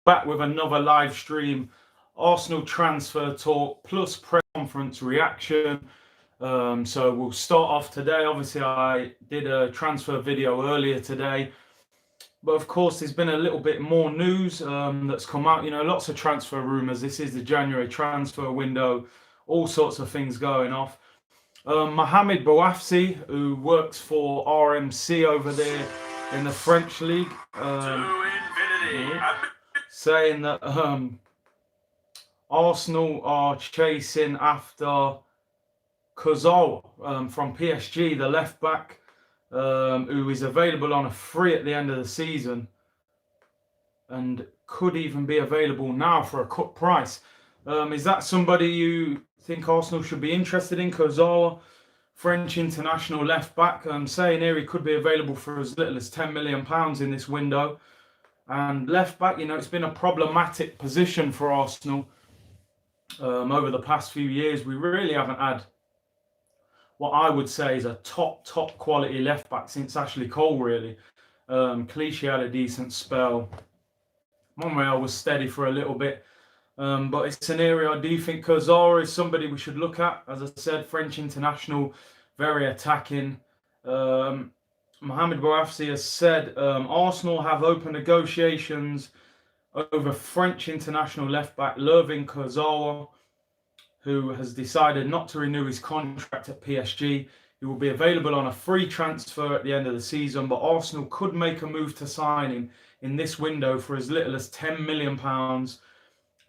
Back with another live stream, Arsenal transfer talk plus press conference reaction. So we'll start off today. Obviously, I did a transfer video earlier today, but of course, there's been a little bit more news that's come out. You know, lots of transfer rumours. This is the January transfer window, all sorts of things going off. Mohamed Bouafsi, who works for RMC over there in the French league, saying that Arsenal are chasing after Kurzawa from PSG, the left back, who is available on a free at the end of the season and could even be available now for a cut price. Is that somebody you think Arsenal should be interested in? Kurzawa, French international left back, saying here he could be available for as little as £10 million in this window. And left back, you know, it's been a problematic position for Arsenal over the past few years. We really haven't had what I would say is a top quality left back since Ashley Cole, really. Clichy had a decent spell. Monreal was steady for a little bit. But it's an area I do think Kurzawa is somebody we should look at. As I said, French international, very attacking. Mohamed Bouafsi has said Arsenal have open negotiations over French international left-back Lervin Kurzawa, who has decided not to renew his contract at PSG. He will be available on a free transfer at the end of the season, but Arsenal could make a move to sign him in this window for as little as £10 million,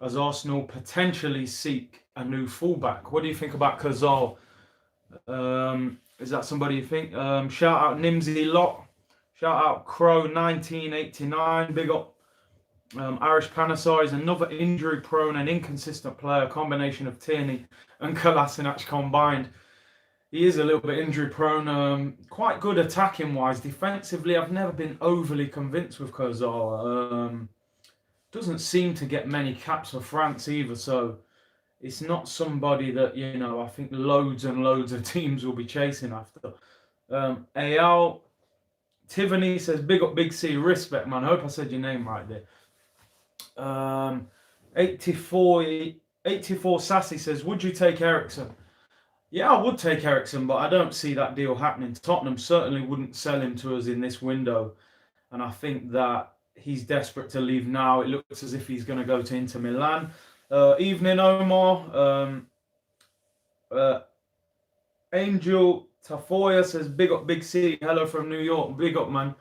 as Arsenal potentially seek a new fullback. What do you think about Kurzawa? Is that somebody you think? Shout out Nimsy Lot. Shout out Crow 1989. Big up. Arish Panasar is another injury-prone and inconsistent player. Combination of Tierney and Kolasinac combined. He is a little bit injury-prone. Quite good attacking-wise. Defensively, I've never been overly convinced with Kurzawa. Doesn't seem to get many caps for France either, so it's not somebody that, you know, I think loads and loads of teams will be chasing after. Ayal Tiffany says, big up Big C, respect, man. I hope I said your name right there. 84 Sassy says, would you take Eriksen? Yeah, I would take Eriksen, but I don't see that deal happening. Tottenham certainly wouldn't sell him to us in this window, and I think that he's desperate to leave now. It looks as if he's going to go to Inter Milan. Evening, Omar. Angel Tafoya says, big up Big C. Hello from New York. Big up, man.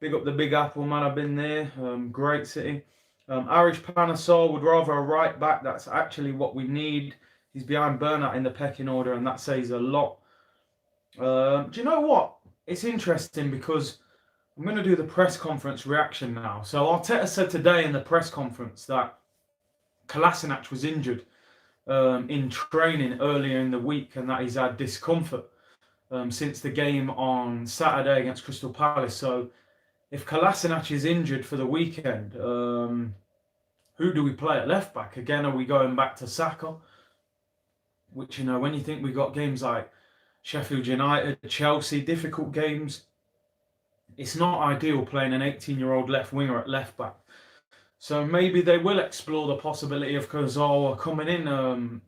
Big up the Big Apple, man. I've been there. Great city. Arish Panasar would rather a right back. That's actually what we need. He's behind Bernat in the pecking order, and that says a lot. Do you know what? It's interesting because I'm going to do the press conference reaction now. So Arteta said today in the press conference that Kolasinac was injured in training earlier in the week, and that he's had discomfort since the game on Saturday against Crystal Palace. So if Kolasinac is injured for the weekend, who do we play at left back? Again, are we going back to Saka? Which, you know, when you think we got games like Sheffield United, Chelsea, difficult games, it's not ideal playing an 18-year-old left winger at left back. So maybe they will explore the possibility of Kurzawa coming in.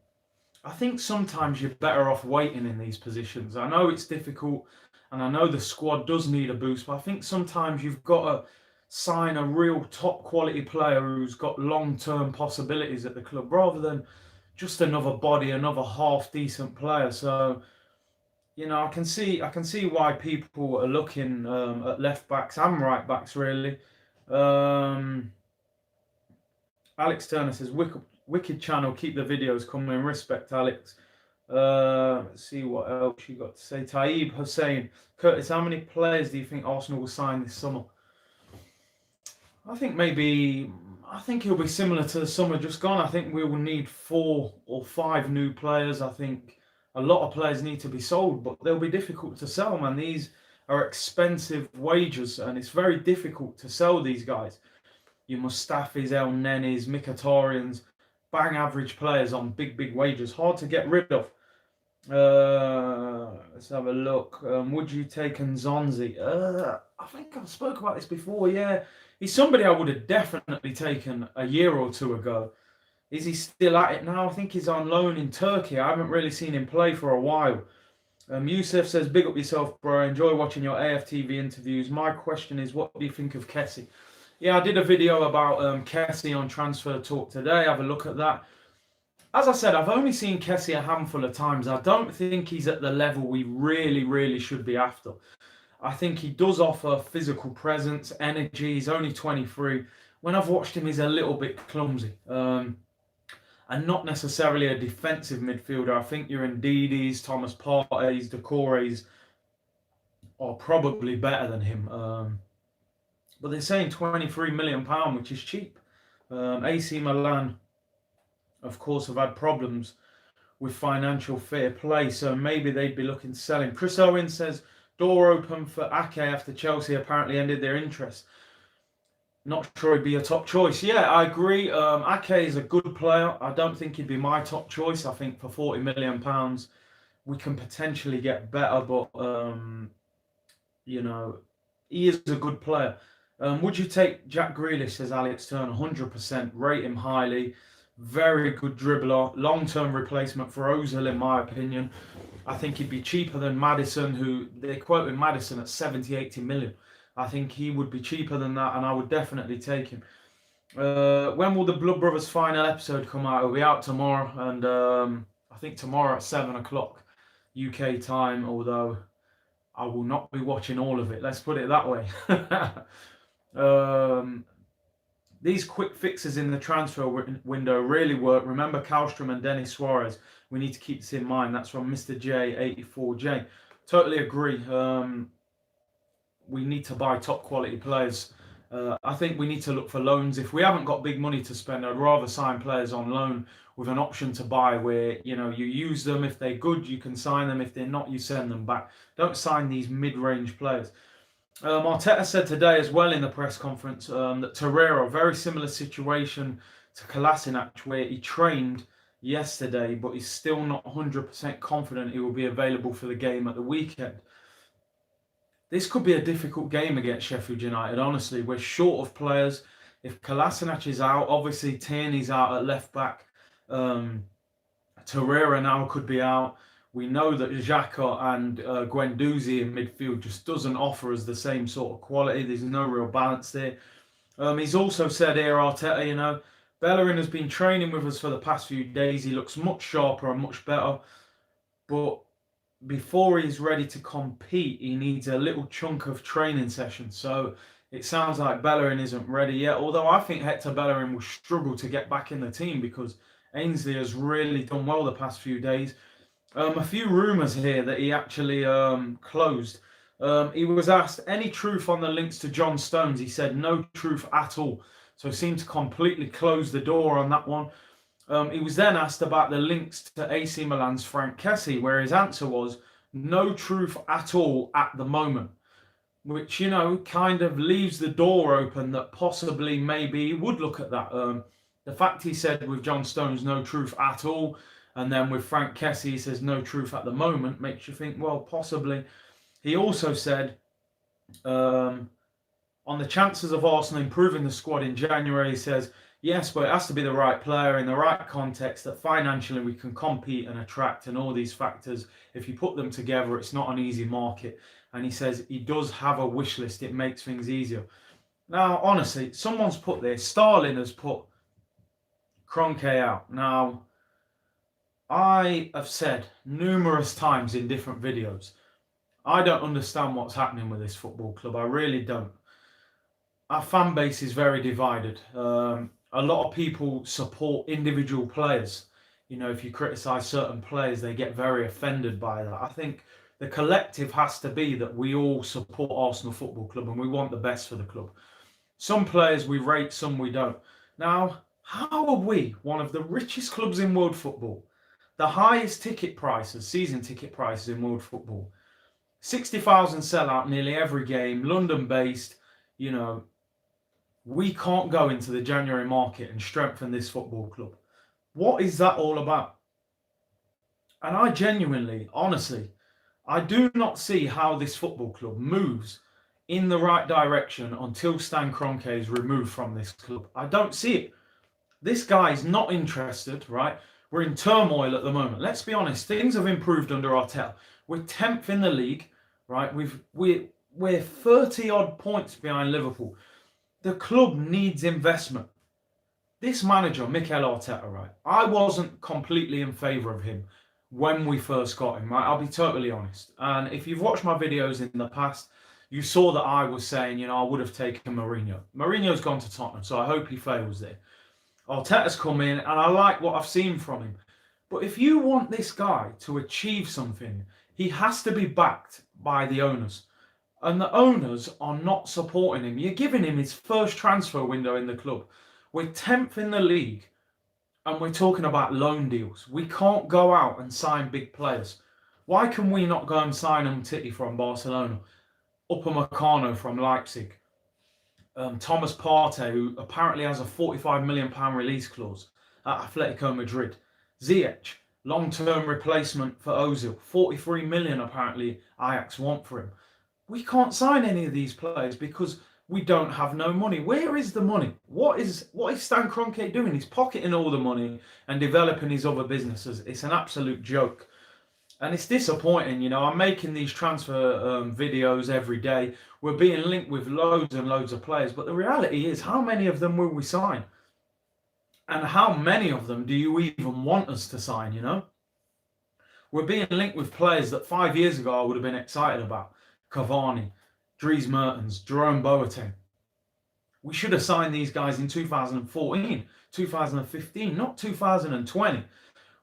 I think sometimes you're better off waiting in these positions. I know it's difficult, and I know the squad does need a boost, but I think sometimes you've got to sign a real top quality player who's got long-term possibilities at the club, rather than just another body, another half decent player. So, you know, I can see why people are looking at left backs and right backs, really. Alex Turner says, wicked channel, keep the videos coming. Respect, Alex. Let's see what else you got to say. Taib Hussein, Curtis, how many players do you think Arsenal will sign this summer? I think it'll be similar to the summer just gone. I think we will need 4 or 5 new players. I think a lot of players need to be sold, but they'll be difficult to sell, man. These are expensive wages, and it's very difficult to sell these guys. Your Mustafis, El Nenis, Mkhitaryan's, bang average players on big wages. Hard to get rid of. Let's have a look. Would you take Nzonzi? I think I've spoke about this before. Yeah, He's somebody I would have definitely taken a year or two ago. Is he still at it now? I think he's on loan in Turkey. I haven't really seen him play for a while. Yusuf says, big up yourself, bro. I enjoy watching your AFTV interviews. My question is, what do you think of Kessie? Yeah, I did a video about Kessie on Transfer Talk today. Have a look at that. As I said, I've only seen Kessie a handful of times. I don't think he's at the level we really should be after. I think he does offer physical presence, energy. He's only 23. When I've watched him, he's a little bit clumsy. And not necessarily a defensive midfielder. I think your Ndidi's, Thomas Partey's, Decore's are probably better than him. But they're saying £23 million, which is cheap. AC Milan, of course, have had problems with financial fair play, so maybe they'd be looking to sell him. Chris Owen says, door open for Ake after Chelsea apparently ended their interest. Not sure he'd be a top choice. Yeah, I agree. Ake is a good player. I don't think he'd be my top choice. I think for £40 million, we can potentially get better, but, you know, he is a good player. Would you take Jack Grealish, says Alex Turner? 100%. Rate him highly. Very good dribbler. Long-term replacement for Ozil, in my opinion. I think he'd be cheaper than Maddison, who they're quoting Maddison at 70-80 million. I think he would be cheaper than that, and I would definitely take him. When will the Blood Brothers final episode come out? It'll be out tomorrow, and I think tomorrow at 7 o'clock UK time, although I will not be watching all of it. Let's put it that way. These quick fixes in the transfer window really work. Remember Kallstrom and Denis Suarez. We need to keep this in mind. That's from Mr. J84J. Totally agree. We need to buy top quality players. I think we need to look for loans. If we haven't got big money to spend, I'd rather sign players on loan with an option to buy where, you know, you use them. If they're good, you can sign them. If they're not, you send them back. Don't sign these mid-range players. Arteta said today as well in the press conference that Torreira, very similar situation to Kolasinac, where he trained yesterday, but he's still not 100% confident he will be available for the game at the weekend. This could be a difficult game against Sheffield United, honestly. We're short of players. If Kolasinac is out, obviously Tierney's out at left back. Torreira now could be out. We know that Xhaka and Guendouzi in midfield just doesn't offer us the same sort of quality. There's no real balance there. He's also said here, Arteta, you know, Bellerin has been training with us for the past few days. He looks much sharper and much better. But before he's ready to compete, he needs a little chunk of training sessions. So it sounds like Bellerin isn't ready yet. Although I think Hector Bellerin will struggle to get back in the team because Ainsley has really done well the past few days. A few rumours here that he actually closed. He was asked any truth on the links to John Stones. He said no truth at all. So he seemed to completely close the door on that one. He was then asked about the links to AC Milan's Frank Kessie, where his answer was no truth at all at the moment. Which, you know, kind of leaves the door open that possibly maybe he would look at that. The fact he said with John Stones no truth at all, and then with Frank Kessie, he says no truth at the moment, makes you think, well, possibly. He also said, on the chances of Arsenal improving the squad in January, he says, yes, but it has to be the right player in the right context, that financially we can compete and attract, and all these factors. If you put them together, it's not an easy market. And he says he does have a wish list. It makes things easier. Now, honestly, someone's put this. Starling has put Kroenke out. Now, I have said numerous times in different videos, I don't understand what's happening with this football club. I really don't. Our fan base is very divided. A lot of people support individual players. You know, if you criticise certain players, they get very offended by that. I think the collective has to be that we all support Arsenal Football Club and we want the best for the club. Some players we rate, some we don't. Now, how are we, one of the richest clubs in world football, the highest ticket prices, season ticket prices in world football, 60,000 sell out nearly every game, London-based, you know, we can't go into the January market and strengthen this football club? What is that all about? And I genuinely, honestly, I do not see how this football club moves in the right direction until Stan Kroenke is removed from this club. I don't see it. This guy is not interested, right? We're in turmoil at the moment. Let's be honest. Things have improved under Arteta. We're 10th in the league, right? We're 30 odd points behind Liverpool. The club needs investment. This manager, Mikel Arteta, right? I wasn't completely in favour of him when we first got him, right? I'll be totally honest. And if you've watched my videos in the past, you saw that I was saying, I would have taken Mourinho. Mourinho's gone to Tottenham, so I hope he fails there. Arteta's come in, and I like what I've seen from him. But if you want this guy to achieve something, he has to be backed by the owners. And the owners are not supporting him. You're giving him his first transfer window in the club. We're 10th in the league, and we're talking about loan deals. We can't go out and sign big players. Why can we not go and sign Umtiti from Barcelona? Upamecano from Leipzig? Thomas Partey, who apparently has a £45 million release clause at Atletico Madrid. Ziyech, long-term replacement for Ozil. 43 million apparently Ajax want for him. We can't sign any of these players because we don't have no money. Where is the money? What is Stan Kroenke doing? He's pocketing all the money and developing his other businesses. It's an absolute joke. And it's disappointing, I'm making these transfer videos every day. We're being linked with loads and loads of players. But the reality is, how many of them will we sign? And how many of them do you even want us to sign, We're being linked with players that 5 years ago I would have been excited about. Cavani, Dries Mertens, Jerome Boateng. We should have signed these guys in 2014, 2015, not 2020.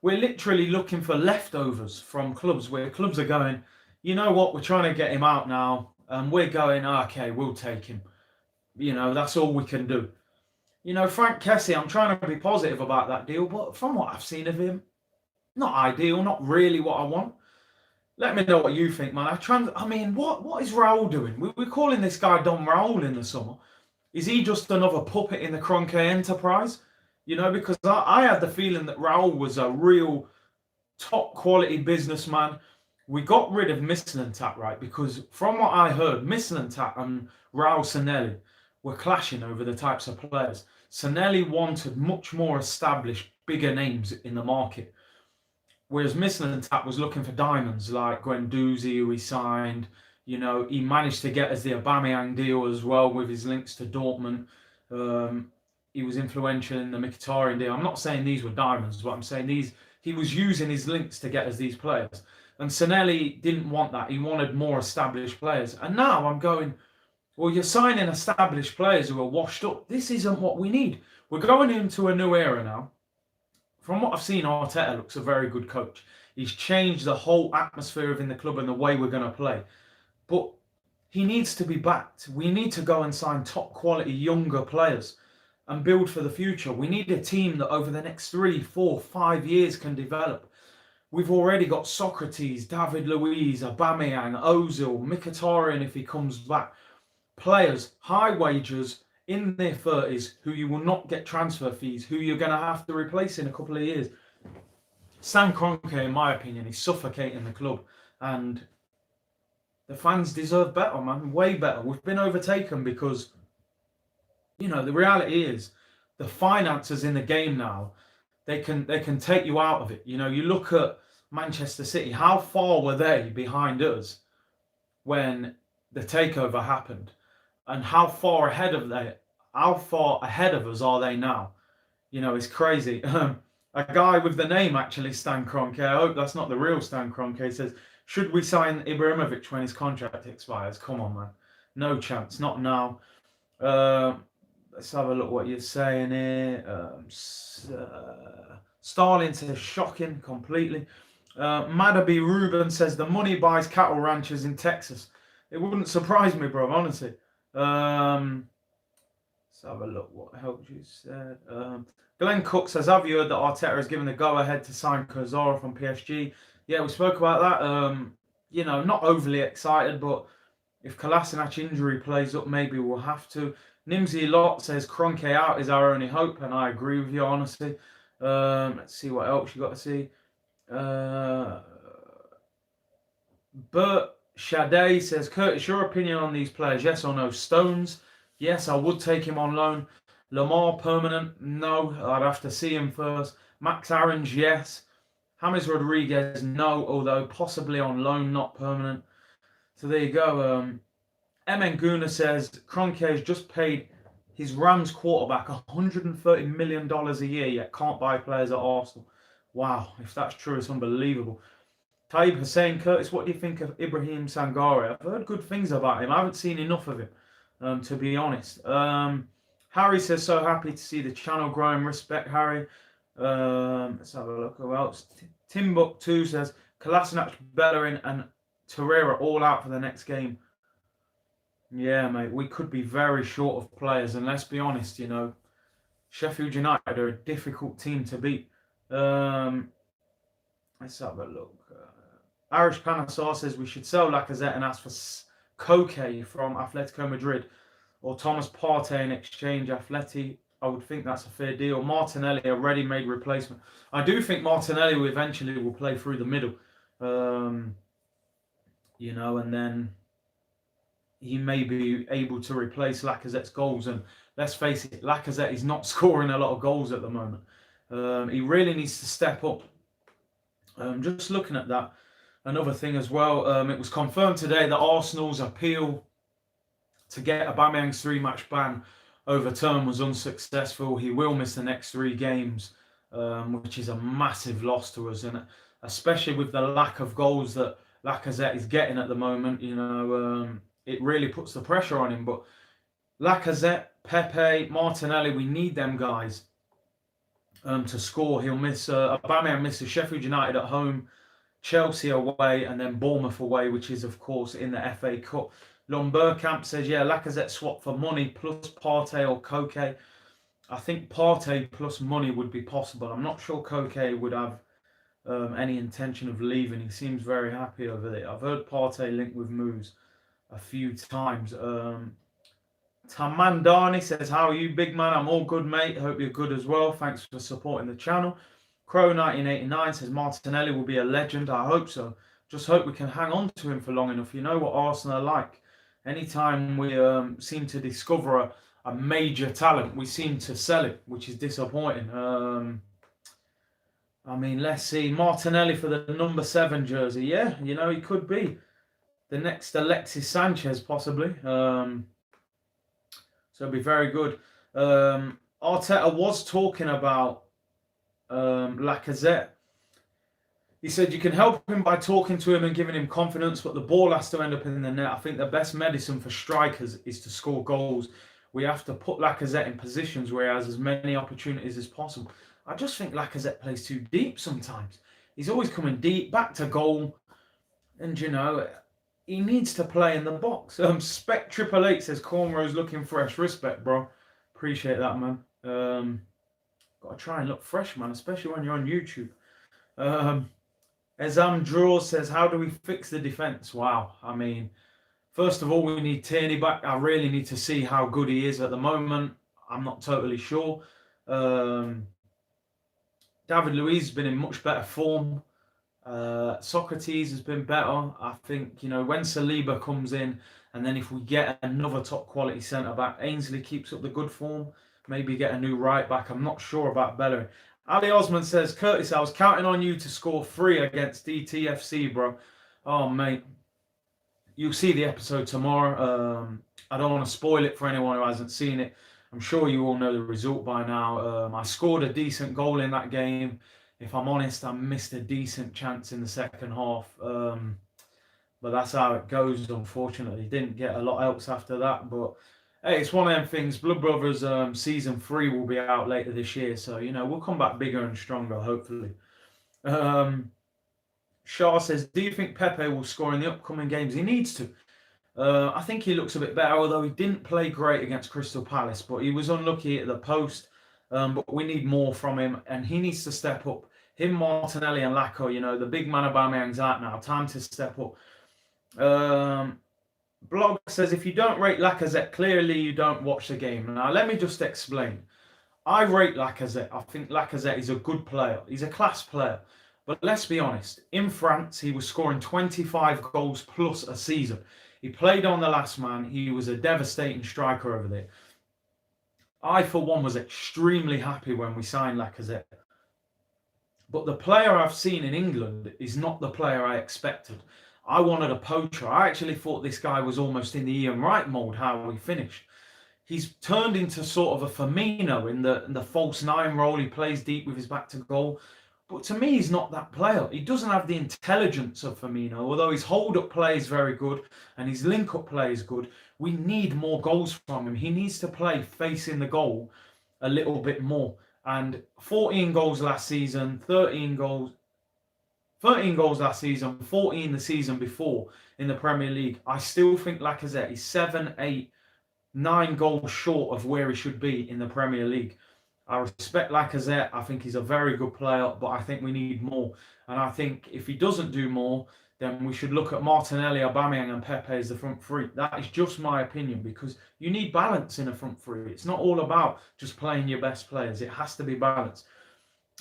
We're literally looking for leftovers from clubs where clubs are going, you know what, we're trying to get him out now. And we're going, okay, we'll take him. That's all we can do. Frank Kessie, I'm trying to be positive about that deal. But from what I've seen of him, not ideal, not really what I want. Let me know what you think, man. What is Raul doing? We're calling this guy Don Raul in the summer. Is he just another puppet in the Kroenke enterprise? Because I had the feeling that Raul was a real top quality businessman. We got rid of Mislintat, right? Because from what I heard, Mislintat and Raul Sanelli were clashing over the types of players. Sanelli wanted much more established, bigger names in the market. Whereas Mislintat was looking for diamonds like Guendouzi, who he signed. He managed to get us the Aubameyang deal as well with his links to Dortmund. He was influential in the Mkhitaryan deal. I'm not saying these were diamonds, but I'm saying he was using his links to get us these players. And Sanelli didn't want that. He wanted more established players. And now I'm going, well, you're signing established players who are washed up. This isn't what we need. We're going into a new era now. From what I've seen, Arteta looks a very good coach. He's changed the whole atmosphere within the club and the way we're going to play. But he needs to be backed. We need to go and sign top quality younger players and build for the future. We need a team that over the next 3, 4, 5 years can develop. We've already got Socrates, David Luiz, Aubameyang, Ozil, Mkhitaryan if he comes back. Players, high wages, in their 30s, who you will not get transfer fees, who you're going to have to replace in a couple of years. Stan Kroenke, in my opinion, is suffocating the club. And the fans deserve better, man. Way better. We've been overtaken because, the reality is the finances in the game now, they can take you out of it. You look at Manchester City. How far were they behind us when the takeover happened? And how far ahead of us are they now? It's crazy. A guy with the name, actually, Stan Kroenke, I hope that's not the real Stan Kroenke, says, should we sign Ibrahimovic when his contract expires? Come on, man. No chance. Not now. Let's have a look what you're saying here. Starling says, shocking completely. Madabi Ruben says, the money buys cattle ranchers in Texas. It wouldn't surprise me, bro, honestly. Let's have a look what else you said. Glenn Cook says, have you heard that Arteta has given the go-ahead to sign Kozora from PSG? Yeah, we spoke about that. Not overly excited, but if Kolasinac injury plays up, maybe we'll have to. Nimsy Lot says, Kroenke out is our only hope, and I agree with you, honestly. Let's see what else you got to see. Bert Sade says, Curtis, your opinion on these players, yes or no? Stones, yes, I would take him on loan. Lamar, permanent? No, I'd have to see him first. Max Aarons, yes. James Rodriguez, no, although possibly on loan, not permanent. So there you go. MN Guna says, Kroenke has just paid his Rams quarterback $130 million a year, yet can't buy players at Arsenal. Wow, if that's true, it's unbelievable. Taib Hussein, Curtis, what do you think of Ibrahim Sangare? I've heard good things about him. I haven't seen enough of him, to be honest. Harry says, so happy to see the channel growing. Respect, Harry. Let's have a look. Who else? Timbuk2 says, Kolasinac, Bellerin, and Torreira all out for the next game. Yeah, mate, we could be very short of players. And let's be honest, Sheffield United are a difficult team to beat. Let's have a look. Irish Panassar says we should sell Lacazette and ask for Koke from Atletico Madrid or Thomas Partey in exchange. Atleti, I would think that's a fair deal. Martinelli, a ready-made replacement. I do think Martinelli will eventually play through the middle. And then he may be able to replace Lacazette's goals. And let's face it, Lacazette is not scoring a lot of goals at the moment. He really needs to step up. Just looking at that, another thing as well, it was confirmed today that Arsenal's appeal to get Aubameyang's 3-match ban overturned was unsuccessful. He will miss the next 3 games, which is a massive loss to us, and especially with the lack of goals that Lacazette is getting at the moment, it really puts the pressure on him. But Lacazette, Pepe, Martinelli, we need them guys to score. He'll miss Aubameyang misses Sheffield United at home, Chelsea away, and then Bournemouth away, which is of course in the FA Cup. Lomberkamp says, yeah, Lacazette swap for money plus Partey or Koke. I think Partey plus money would be possible. I'm not sure Koke would have any intention of leaving. He seems very happy over there. I've heard Partey linked with moves a few times. Tamandani says, how are you, big man? I'm all good, mate. Hope you're good as well. Thanks for supporting the channel. Crow1989 says, Martinelli will be a legend. I hope so. Just hope we can hang on to him for long enough. You know what Arsenal are like. Anytime we seem to discover a major talent, we seem to sell it, which is disappointing. Let's see. Martinelli for the number 7 jersey. Yeah, he could be the next Alexis Sanchez, possibly. So it'll be very good. Arteta was talking about Lacazette. He said you can help him by talking to him and giving him confidence, but the ball has to end up in the net. I think the best medicine for strikers is to score goals. We have to put Lacazette in positions where he has as many opportunities as possible. I just think Lacazette plays too deep sometimes. He's always coming deep, back to goal. And, he needs to play in the box. Spec 888 says, cornrows looking fresh. Respect, bro. Appreciate that, man. Got to try and look fresh, man, especially when you're on YouTube. Ezam Draw says, how do we fix the defence? Wow. First of all, we need Tierney back. I really need to see how good he is at the moment. I'm not totally sure. David Luiz has been in much better form. Socrates has been better. I think, when Saliba comes in, and then if we get another top quality centre-back, Ainsley keeps up the good form, maybe get a new right-back. I'm not sure about Bellerin. Ali Osman says, Curtis, I was counting on you to score 3 against DTFC, bro. Oh, mate. You'll see the episode tomorrow. I don't want to spoil it for anyone who hasn't seen it. I'm sure you all know the result by now. I scored a decent goal in that game. If I'm honest, I missed a decent chance in the second half. But that's how it goes, unfortunately. Didn't get a lot else after that. But, hey, it's one of them things. Blood Brothers Season 3 will be out later this year. So, we'll come back bigger and stronger, hopefully. Shah says, do you think Pepe will score in the upcoming games? He needs to. I think he looks a bit better, although he didn't play great against Crystal Palace. But he was unlucky at the post. But we need more from him. And he needs to step up. Him, Martinelli and Lacko, the big man Aubameyang's out now. Time to step up. Blog says, if you don't rate Lacazette, clearly you don't watch the game. Now, let me just explain. I rate Lacazette. I think Lacazette is a good player. He's a class player. But let's be honest, in France, he was scoring 25 goals plus a season. He played on the last man. He was a devastating striker over there. I, for one, was extremely happy when we signed Lacazette. But the player I've seen in England is not the player I expected. I wanted a poacher. I actually thought this guy was almost in the Ian Wright mould, how he finished. He's turned into sort of a Firmino in the false nine role. He plays deep with his back to goal. But to me, he's not that player. He doesn't have the intelligence of Firmino, although his hold-up play is very good and his link-up play is good. We need more goals from him. He needs to play facing the goal a little bit more. And 14 goals last season, 13 goals last season, 14 the season before in the Premier League. I still think Lacazette is 7, 8, 9 goals short of where he should be in the Premier League. I respect Lacazette. I think he's a very good player, but I think we need more. And I think if he doesn't do more, then we should look at Martinelli, Aubameyang and Pepe as the front three. That is just my opinion, because you need balance in a front three. It's not all about just playing your best players. It has to be balanced.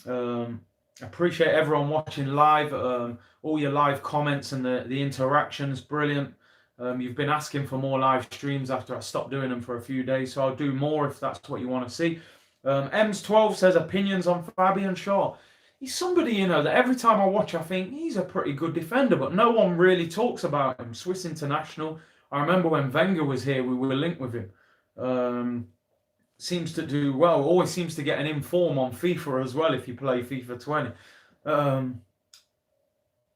Appreciate everyone watching live, all your live comments and the interactions. Brilliant. You've been asking for more live streams after I stopped doing them for a few days, so I'll do more if that's what you want to see. Ems12 says opinions on Fabian Shaw. He's somebody, that every time I watch, I think he's a pretty good defender, but no one really talks about him. Swiss international. I remember when Wenger was here, we were linked with him. Seems to do well. Always seems to get an inform on FIFA as well if you play FIFA 20.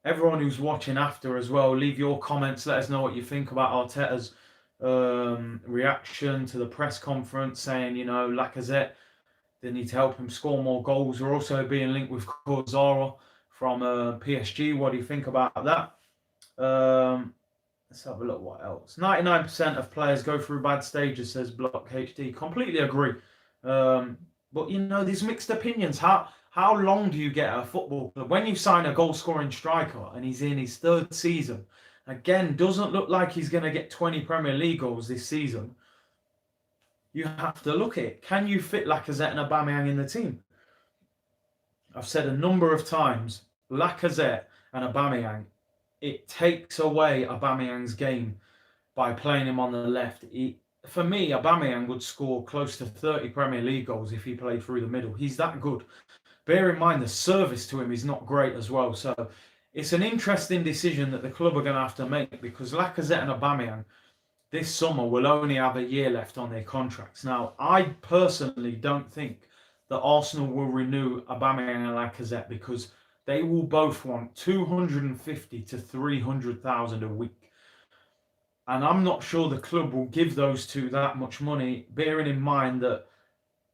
Everyone who's watching after as well, leave your comments. Let us know what you think about Arteta's reaction to the press conference, saying, Lacazette, they need to help him score more goals. We're also being linked with Corzaro from PSG. What do you think about that? Let's have a look what else. 99% of players go through bad stages, says Block HD. Completely agree. But, there's mixed opinions. How long do you get at a football club? When you sign a goal-scoring striker and he's in his third season, again, doesn't look like he's going to get 20 Premier League goals this season, you have to look at it. Can you fit Lacazette and Aubameyang in the team? I've said a number of times, Lacazette and Aubameyang, it takes away Aubameyang's game by playing him on the left. For me, Aubameyang would score close to 30 Premier League goals if he played through the middle. He's that good. Bear in mind, the service to him is not great as well. So it's an interesting decision that the club are going to have to make, because Lacazette and Aubameyang this summer will only have a year left on their contracts. Now, I personally don't think that Arsenal will renew Aubameyang and Lacazette, because they will both want 250 to 300,000 a week. And I'm not sure the club will give those two that much money, bearing in mind that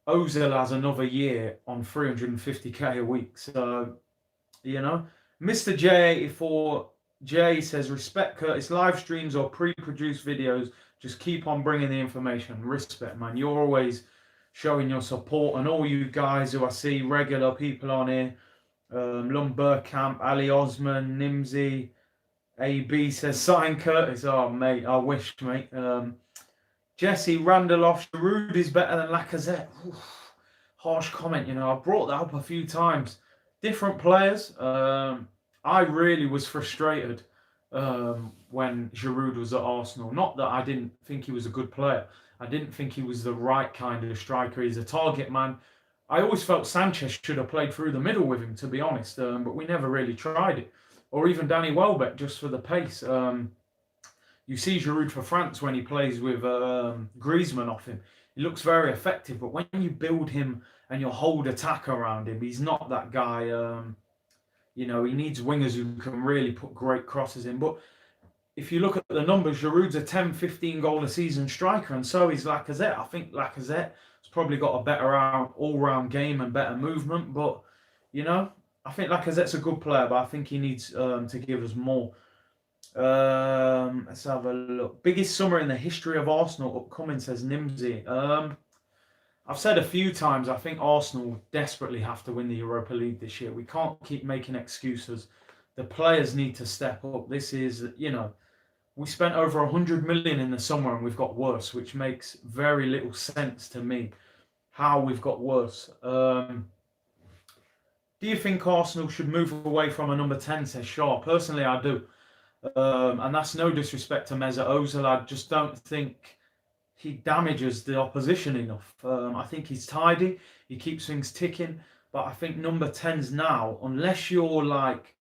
Ozil has another year on 350k a week. So, Mr. J84J says, respect Curtis, live streams or pre-produced videos, just keep on bringing the information. Respect, man. You're always showing your support, and all you guys who I see, regular people on here, Lumbercamp, Ali Osman, Nimsy, AB says, sign Curtis. Oh, mate, I wish, mate. Jesse Randolph, Giroud is better than Lacazette. Oof, harsh comment, I brought that up a few times. Different players. I really was frustrated when Giroud was at Arsenal. Not that I didn't think he was a good player. I didn't think he was the right kind of striker. He's a target man. I always felt Sanchez should have played through the middle with him, to be honest. But we never really tried it. Or even Danny Welbeck, just for the pace. You see Giroud for France when he plays with Griezmann off him. He looks very effective. But when you build him and you hold attack around him, he's not that guy. He needs wingers who can really put great crosses in. But if you look at the numbers, Giroud's a 10, 15 goal a season striker, and so is Lacazette. I think Lacazette has probably got a better all-round game and better movement. But, I think Lacazette's a good player, but I think he needs to give us more. Let's have a look. Biggest summer in the history of Arsenal upcoming, says Nimsy. I've said a few times, I think Arsenal desperately have to win the Europa League this year. We can't keep making excuses. The players need to step up. This is, we spent over 100 million in the summer and we've got worse, which makes very little sense to me how we've got worse. Do you think Arsenal should move away from a number 10, says Shaw? Personally, I do. And that's no disrespect to Mesut Ozil. I just don't think he damages the opposition enough. I think he's tidy. He keeps things ticking. But I think number 10s now, unless you're like,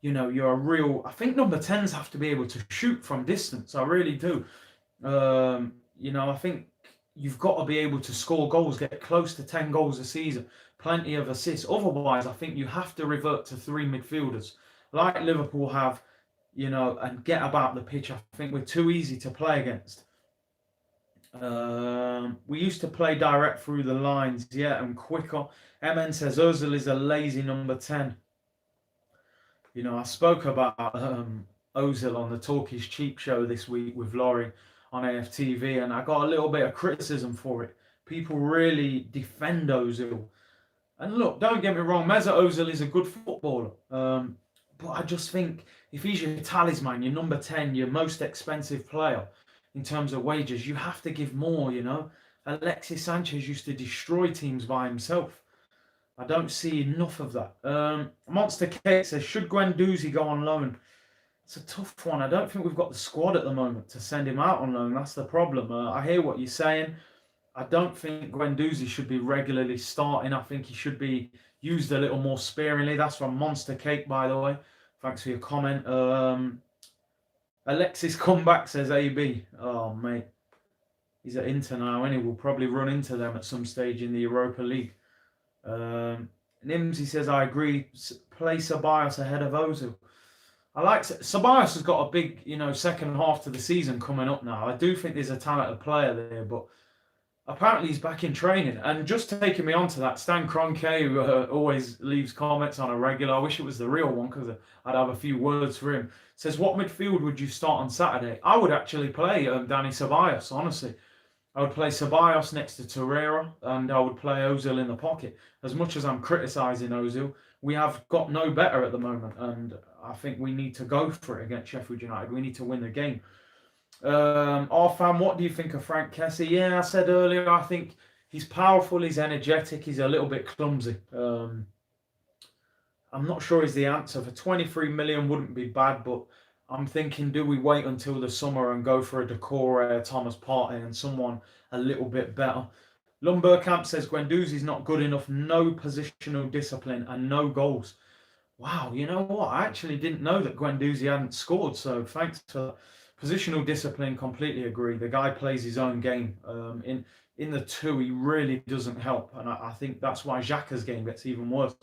you're a real... I think number 10s have to be able to shoot from distance. I really do. I think you've got to be able to score goals, get close to 10 goals a season, plenty of assists. Otherwise, I think you have to revert to 3 midfielders like Liverpool have, and get about the pitch. I think we're too easy to play against. We used to play direct through the lines, and quicker. MN says Ozil is a lazy number 10. I spoke about Ozil on the Talkish Cheap show this week with Laurie on AFTV, and I got a little bit of criticism for it. People really defend Ozil. And look, don't get me wrong, Mesut Ozil is a good footballer. But I just think if he's your talisman, your number 10, your most expensive player in terms of wages, you have to give more, Alexis Sanchez used to destroy teams by himself. I don't see enough of that. Monster Cake says, should Guendouzi go on loan? It's a tough one. I don't think we've got the squad at the moment to send him out on loan. That's the problem. I hear what you're saying. I don't think Guendouzi should be regularly starting. I think he should be used a little more sparingly. That's from Monster Cake, by the way. Thanks for your comment. Alexis Comeback says AB. Oh, mate. He's at Inter now, and he will probably run into them at some stage in the Europa League. Nimsy says, I agree. Play Ceballos ahead of Ozil. I like Ceballos has got a big, second half to the season coming up now. I do think there's a talented player there, but apparently he's back in training. And just taking me on to that, Stan Kroenke, who always leaves comments on a regular, I wish it was the real one because I'd have a few words for him, says, what midfield would you start on Saturday? I would actually play Dani Ceballos, honestly. I would play Ceballos next to Torreira, and I would play Ozil in the pocket. As much as I'm criticising Ozil, we have got no better at the moment, and I think we need to go for it against Sheffield United. We need to win the game. Arfam, what do you think of Frank Kessie? Yeah, I said earlier, I think he's powerful, he's energetic, he's a little bit clumsy. I'm not sure he's the answer. For 23 million wouldn't be bad, but I'm thinking, do we wait until the summer and go for a Decore, Thomas Partey, and someone a little bit better? Lumbercamp says Guendouzi's not good enough, no positional discipline and no goals. Wow, you know what? I actually didn't know that Guendouzi hadn't scored, so thanks for positional discipline. Completely agree. The guy plays his own game. In the 2, he really doesn't help, and I think that's why Xhaka's game gets even worse.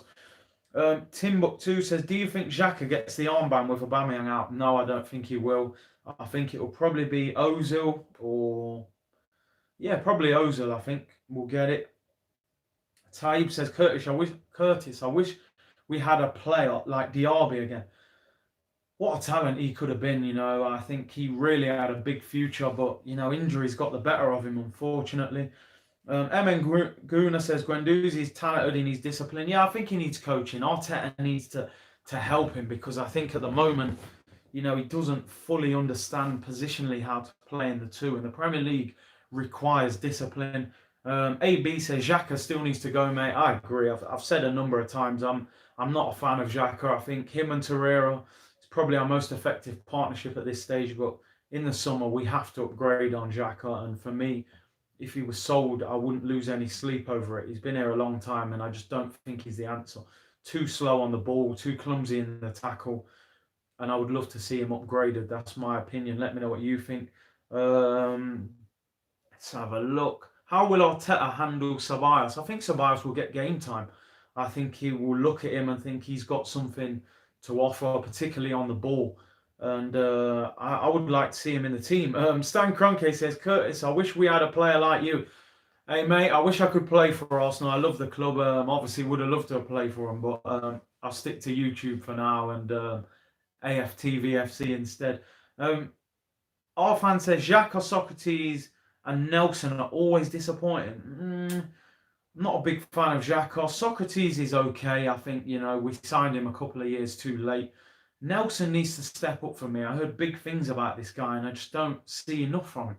Timbuktu says, do you think Xhaka gets the armband with Aubameyang out? No, I don't think he will. I think it will probably be Ozil or... Yeah, probably Ozil, I think, will get it. Taib says, Curtis, I wish we had a player like Diaby again. What a talent he could have been, I think he really had a big future, but, injuries got the better of him, unfortunately. MN Guna says, Guendouzi is talented and he's disciplined. Yeah, I think he needs coaching. Arteta needs to help him, because I think at the moment, he doesn't fully understand positionally how to play in the 2. And the Premier League requires discipline. AB says, Xhaka still needs to go, mate. I agree. I've said a number of times, I'm not a fan of Xhaka. I think him and Torreira is probably our most effective partnership at this stage. But in the summer, we have to upgrade on Xhaka. And for me, if he was sold, I wouldn't lose any sleep over it. He's been here a long time, and I just don't think he's the answer. Too slow on the ball, too clumsy in the tackle, and I would love to see him upgraded. That's my opinion. Let me know what you think. Let's have a look. How will Arteta handle Ceballos? I think Ceballos will get game time. I think he will look at him and think he's got something to offer, particularly on the ball. And I would like to see him in the team. Stan Kroenke says, Curtis, I wish we had a player like you. Hey, mate, I wish I could play for Arsenal. I love the club. Obviously, would have loved to play for them, but I'll stick to YouTube for now and AFTVFC instead. Our fan says, Xhaka, Socrates and Nelson are always disappointing. I'm not a big fan of Xhaka. Socrates is okay. I think, we signed him a couple of years too late. Nelson needs to step up for me. I heard big things about this guy, and I just don't see enough from him.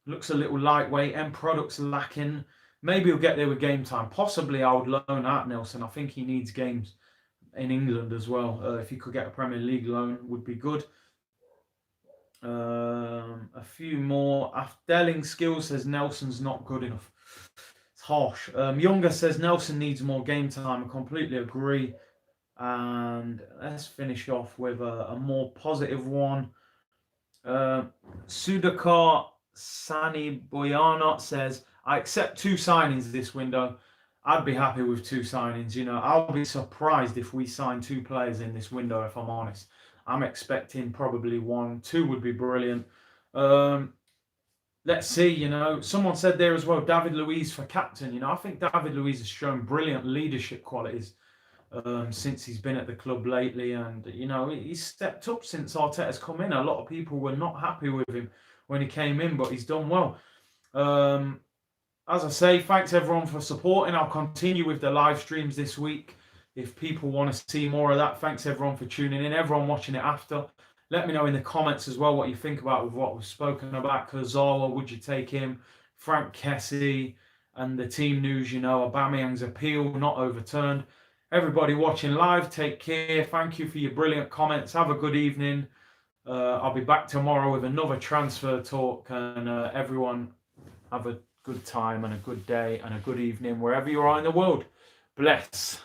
Looks a little lightweight, end product's lacking. Maybe he'll get there with game time. Possibly I would loan out Nelson. I think he needs games. in England as well. If you could get a Premier League loan, would be good. A few more. Afdeling Skill says Nelson's not good enough. It's harsh. Younger says Nelson needs more game time. I completely agree. And let's finish off with a more positive one. Sudakar Sani Boyana says, I accept 2 signings this window. I'd be happy with 2 signings. I'll be surprised if we sign 2 players in this window, if I'm honest. I'm expecting probably 1, 2 would be brilliant. Let's see, someone said there as well, David Luiz for captain. I think David Luiz has shown brilliant leadership qualities since he's been at the club lately. And, he's stepped up since Arteta's come in. A lot of people were not happy with him when he came in, but he's done well. As I say, thanks everyone for supporting. I'll continue with the live streams this week. If people want to see more of that, thanks everyone for tuning in. Everyone watching it after. Let me know in the comments as well what you think about with what we've spoken about. Kurzawa, would you take him? Frank Kessie and the team news, Aubameyang's appeal not overturned. Everybody watching live, take care. Thank you for your brilliant comments. Have a good evening. I'll be back tomorrow with another transfer talk. And everyone have a good time and a good day and a good evening wherever you are in the world. Bless.